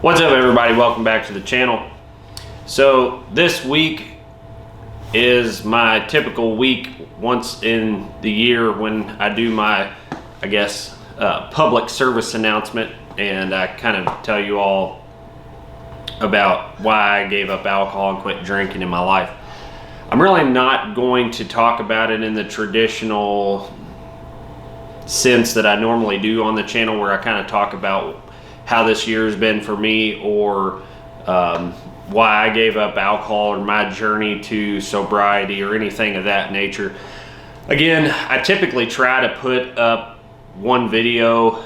What's up, everybody? Welcome back to the channel. So this week is my typical week once in the year when I do my, public service announcement, and I kind of tell you all about why I gave up alcohol and quit drinking in my life. I'm really not going to talk about it in the traditional sense that I normally do on the channel, where I kind of talk about how this year has been for me, or why I gave up alcohol, or my journey to sobriety, or anything of that nature. Again, I typically try to put up one video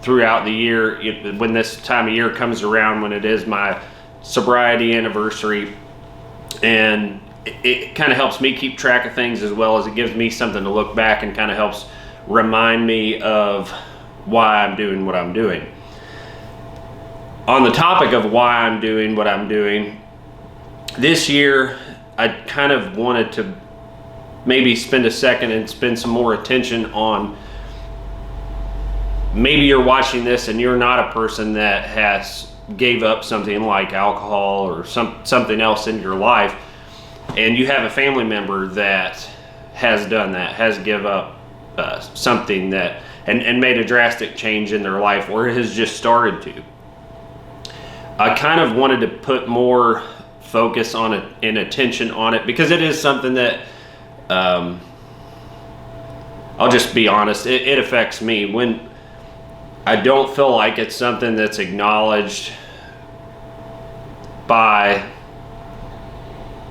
throughout the year when this time of year comes around, when it is my sobriety anniversary, and it kind of helps me keep track of things, as well as it gives me something to look back and kind of helps remind me of why I'm doing what I'm doing. On the topic of why I'm doing what I'm doing, this year I kind of wanted to maybe spend a second and spend some more attention on, maybe you're watching this and you're not a person that has gave up something like alcohol or something else in your life, and you have a family member that has done that, has give up something that and made a drastic change in their life, or has just started to. I kind of wanted to put more focus on it and attention on it, because it is something that I'll just be honest, it affects me. When I don't feel like it's something that's acknowledged by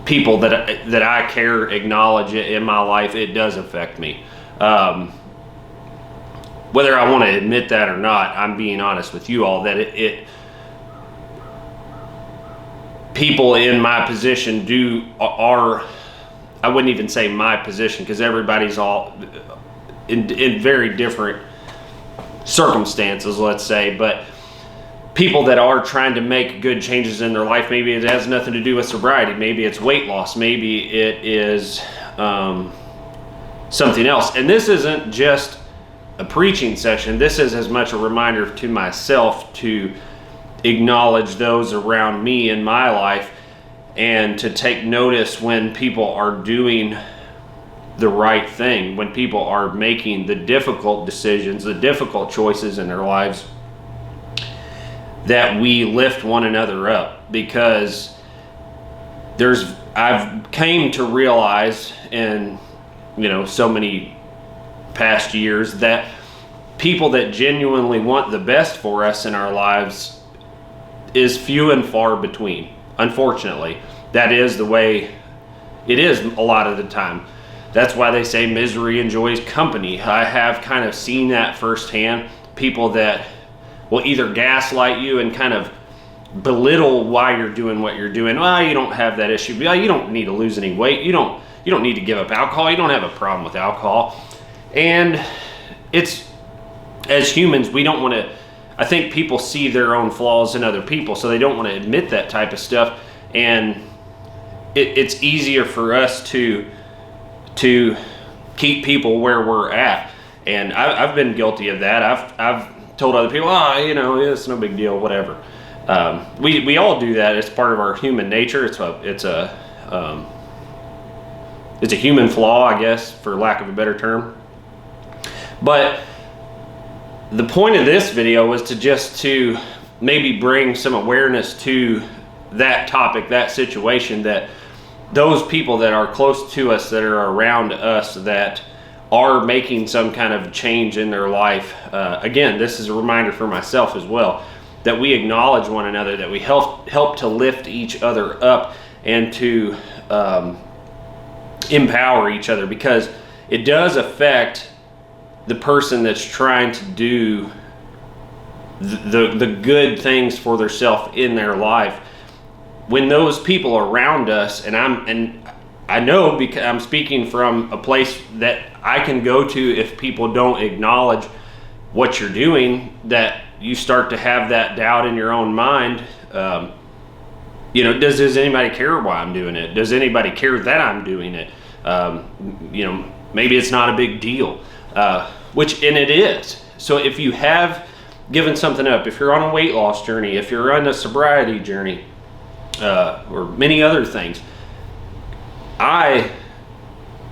people that I care acknowledge it in my life, it does affect me. Whether I want to admit that or not, I'm being honest with you all that it people in my position are, I wouldn't even say my position, because everybody's all in very different circumstances, let's say, but people that are trying to make good changes in their life, maybe it has nothing to do with sobriety, maybe it's weight loss, maybe it is something else. And this isn't just a preaching session, this is as much a reminder to myself to acknowledge those around me in my life, and to take notice when people are doing the right thing, when people are making the difficult decisions, the difficult choices in their lives, that we lift one another up. Because I've came to realize in so many past years that people that genuinely want the best for us in our lives is few and far between. Unfortunately, that is the way it is a lot of the time. That's why they say misery enjoys company. I have kind of seen that firsthand. People that will either gaslight you and kind of belittle why you're doing what you're doing. Well, you don't have that issue. Well, you don't need to lose any weight. You don't need to give up alcohol. You don't have a problem with alcohol. And it's, as humans, we don't want to, I think people see their own flaws in other people, so they don't want to admit that type of stuff. And it's easier for us to keep people where we're at. And I've been guilty of that. I've told other people, it's no big deal, whatever. We all do that. It's part of our human nature. It's a human flaw, I guess, for lack of a better term. But the point of this video was to maybe bring some awareness to that topic, that situation, that those people that are close to us, that are around us, that are making some kind of change in their life. Again, this is a reminder for myself as well, that we acknowledge one another, that we help to lift each other up, and to empower each other, because it does affect the person that's trying to do the good things for themselves in their life. When those people are around us, and I know, because I'm speaking from a place that I can go to, if people don't acknowledge what you're doing, that you start to have that doubt in your own mind. Does anybody care why I'm doing it? Does anybody care that I'm doing it? Maybe it's not a big deal. And it is. So if you have giving something up, if you're on a weight loss journey, if you're on a sobriety journey, or many other things, I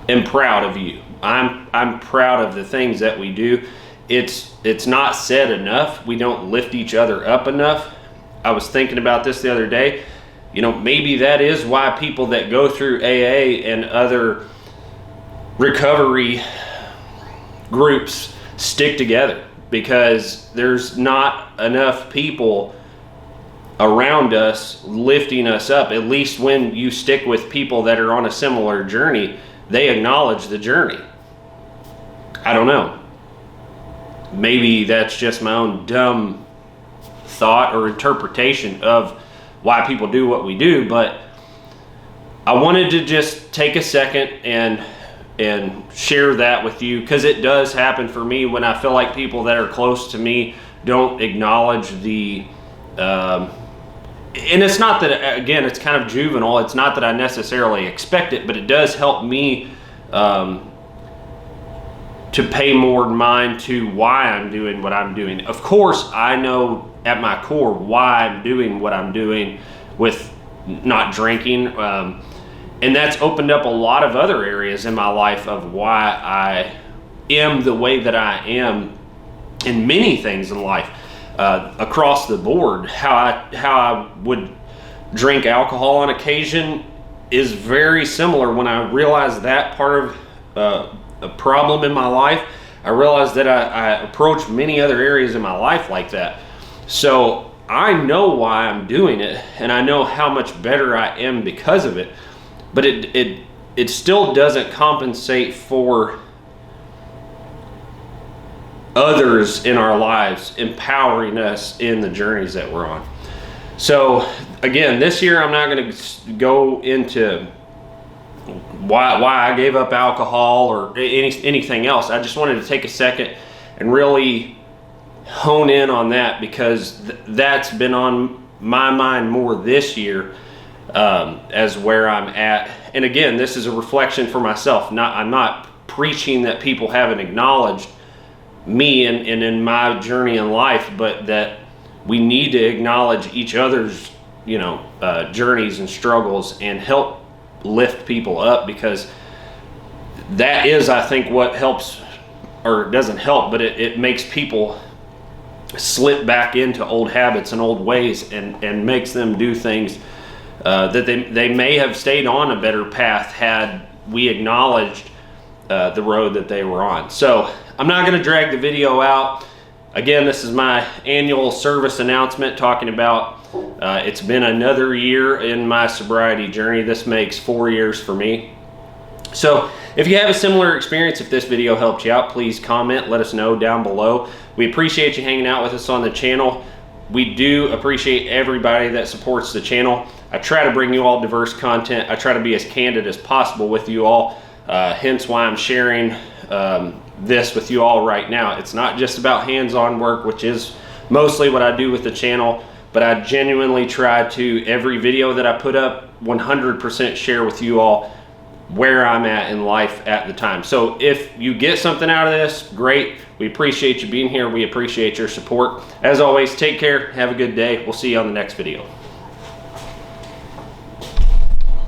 am proud of you. I'm proud of the things that we do. It's not said enough. We don't lift each other up enough. I was thinking about this the other day. You know, maybe that is why people that go through AA and other recovery groups stick together, because there's not enough people around us lifting us up. At least when you stick with people that are on a similar journey, they acknowledge the journey. I don't know. Maybe that's just my own dumb thought or interpretation of why people do what we do, but I wanted to just take a second and share that with you, because it does happen for me when I feel like people that are close to me don't acknowledge the and it's not that, again, it's kind of juvenile. It's not that I necessarily expect it, but it does help me to pay more mind to why I'm doing what I'm doing. Of course, I know at my core why I'm doing what I'm doing with not drinking. And that's opened up a lot of other areas in my life of why I am the way that I am in many things in life, across the board. How I would drink alcohol on occasion is very similar. When I realized that part of a problem in my life, I realized that I approach many other areas in my life like that. So I know why I'm doing it, and I know how much better I am because of it. But it still doesn't compensate for others in our lives empowering us in the journeys that we're on. So again, this year I'm not going to go into why I gave up alcohol or anything else. I just wanted to take a second and really hone in on that, because that's been on my mind more this year, as where I'm at. And again, this is a reflection for myself. I'm not preaching that people haven't acknowledged me and in my journey in life, but that we need to acknowledge each other's, journeys and struggles and help lift people up, because that is, I think, what helps, or doesn't help, but it makes people slip back into old habits and old ways, and makes them do things that they may have stayed on a better path had we acknowledged the road that they were on. So I'm not going to drag the video out. Again, this is my annual service announcement talking about it's been another year in my sobriety journey. This makes 4 years for me. So if you have a similar experience, if this video helped you out, please comment, let us know down below. We appreciate you hanging out with us on the channel. We do appreciate everybody that supports the channel. I try to bring you all diverse content. I try to be as candid as possible with you all, hence why I'm sharing this with you all right now. It's not just about hands-on work, which is mostly what I do with the channel, but I genuinely try to, every video that I put up, 100% share with you all where I'm at in life at the time. So if you get something out of this, great. We appreciate you being here. We appreciate your support. As always, take care. Have a good day. We'll see you on the next video.